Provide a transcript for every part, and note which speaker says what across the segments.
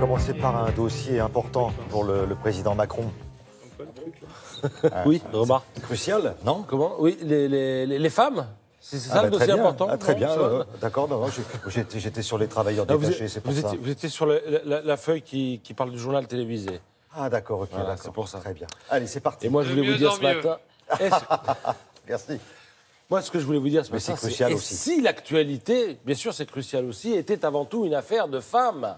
Speaker 1: commencer par un dossier important pour le président Macron.
Speaker 2: Oui, remarque.
Speaker 1: Crucial, non?
Speaker 2: Comment? Oui, les femmes. C'est ça le dossier
Speaker 1: très bien.
Speaker 2: important.
Speaker 1: Ah, très
Speaker 2: non,
Speaker 1: bien, d'accord. J'étais sur les travailleurs détachés, c'est pour ça.
Speaker 2: Vous étiez sur la feuille qui parle du journal télévisé.
Speaker 1: Ah d'accord, ok,
Speaker 2: Voilà,
Speaker 1: d'accord.
Speaker 2: c'est pour ça.
Speaker 1: Très bien. Allez, c'est parti.
Speaker 2: Et moi, je voulais vous dire ce matin...
Speaker 1: Merci.
Speaker 2: Moi, ce que je voulais vous dire ce
Speaker 1: Mais
Speaker 2: matin,
Speaker 1: c'est crucial
Speaker 2: et
Speaker 1: aussi.
Speaker 2: si l'actualité, bien sûr c'est crucial aussi, était avant tout une affaire de femmes.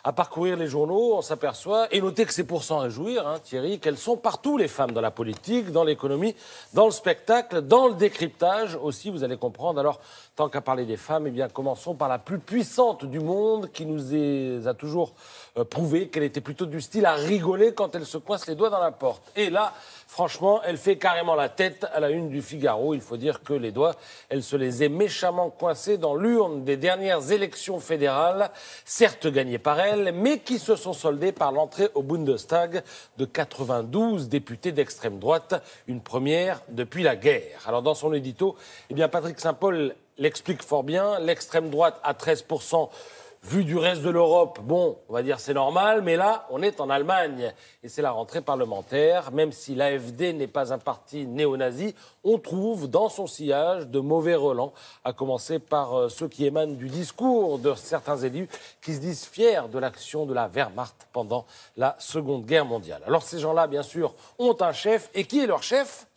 Speaker 2: À parcourir les journaux, on s'aperçoit, et notez que c'est pour s'en réjouir, hein, Thierry, qu'elles sont partout, les femmes, dans la politique, dans l'économie, dans le spectacle, dans le décryptage aussi, vous allez comprendre. Alors, tant qu'à parler des femmes, eh bien, commençons par la plus puissante du monde, qui nous a toujours prouvé qu'elle était plutôt du style à rigoler quand elle se coince les doigts dans la porte. Et là, franchement, elle fait carrément la tête à la une du Figaro. Il faut dire que les doigts, elle se les est méchamment coincés dans l'urne des dernières élections fédérales, certes gagnées par elle, mais qui se sont soldées par l'entrée au Bundestag de 92 députés d'extrême droite, une première depuis la guerre. Alors dans son édito, eh bien Patrick Saint-Paul l'explique fort bien, l'extrême droite à 13%. Vu du reste de l'Europe, bon, on va dire c'est normal, mais là, on est en Allemagne. Et c'est la rentrée parlementaire. Même si l'AfD n'est pas un parti néo-nazi, on trouve dans son sillage de mauvais relents, à commencer par ceux qui émanent du discours de certains élus qui se disent fiers de l'action de la Wehrmacht pendant la Seconde Guerre mondiale. Alors ces gens-là, bien sûr, ont un chef. Et qui est leur chef?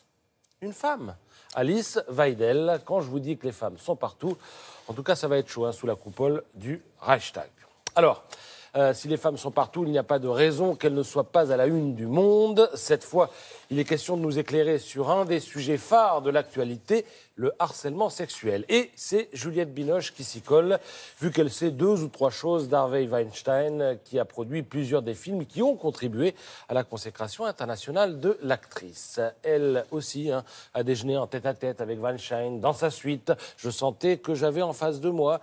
Speaker 2: Une femme. Alice Weidel. Quand je vous dis que les femmes sont partout, en tout cas, ça va être chaud, hein, sous la coupole du Reichstag. Alors, si les femmes sont partout, il n'y a pas de raison qu'elles ne soient pas à la une du Monde. Cette fois, il est question de nous éclairer sur un des sujets phares de l'actualité, le harcèlement sexuel. Et c'est Juliette Binoche qui s'y colle, vu qu'elle sait 2 ou 3 choses d'Harvey Weinstein, qui a produit plusieurs des films qui ont contribué à la consécration internationale de l'actrice. Elle aussi a déjeuné en tête-à-tête avec Weinstein. Dans sa suite, je sentais que j'avais en face de moi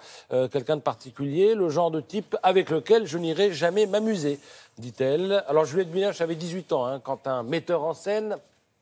Speaker 2: quelqu'un de particulier, le genre de type avec lequel je n'irai jamais m'amuser, dit-elle. Alors Juliette Binoche avait 18 ans quand un metteur en scène,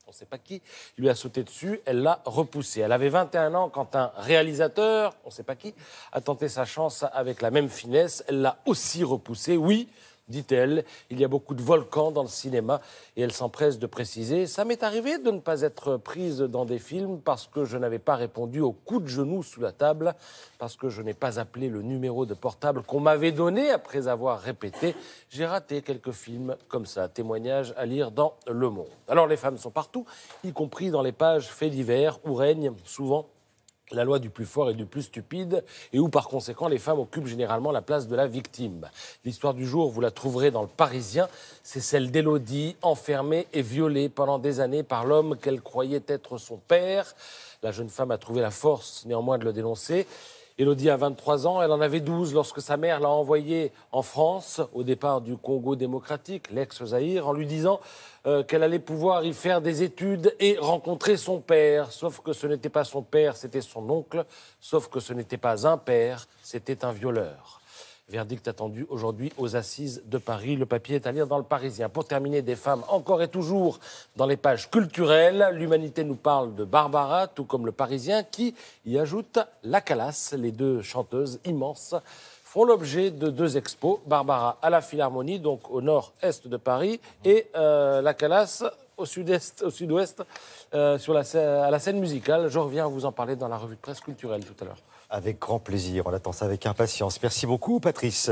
Speaker 2: on ne sait pas qui, lui a sauté dessus, elle l'a repoussé. Elle avait 21 ans quand un réalisateur, on ne sait pas qui, a tenté sa chance avec la même finesse. Elle l'a aussi repoussé, oui, dit-elle. Il y a beaucoup de volcans dans le cinéma et elle s'empresse de préciser. Ça m'est arrivé de ne pas être prise dans des films parce que je n'avais pas répondu au coup de genou sous la table, parce que je n'ai pas appelé le numéro de portable qu'on m'avait donné après avoir répété. J'ai raté quelques films comme ça. Témoignage à lire dans Le Monde. Alors les femmes sont partout, y compris dans les pages faits divers où règne souvent la loi du plus fort et du plus stupide, et où, par conséquent, les femmes occupent généralement la place de la victime. L'histoire du jour, vous la trouverez dans Le Parisien, c'est celle d'Élodie, enfermée et violée pendant des années par l'homme qu'elle croyait être son père. La jeune femme a trouvé la force, néanmoins, de le dénoncer. Élodie a 23 ans, elle en avait 12 lorsque sa mère l'a envoyée en France, au départ du Congo démocratique, l'ex-Zaïre, en lui disant qu'elle allait pouvoir y faire des études et rencontrer son père. Sauf que ce n'était pas son père, c'était son oncle. Sauf que ce n'était pas un père, c'était un violeur. Verdict attendu aujourd'hui aux Assises de Paris. Le papier est à lire dans Le Parisien. Pour terminer, des femmes encore et toujours dans les pages culturelles. L'Humanité nous parle de Barbara, tout comme Le Parisien, qui y ajoute La Calas. Les 2 chanteuses immenses font l'objet de 2 expos. Barbara à la Philharmonie, donc au nord-est de Paris, et La Calas au sud-est, au sud-ouest, à la scène musicale. Je reviens vous en parler dans la revue de presse culturelle tout à l'heure.
Speaker 1: Avec grand plaisir, on attend ça avec impatience. Merci beaucoup, Patrice.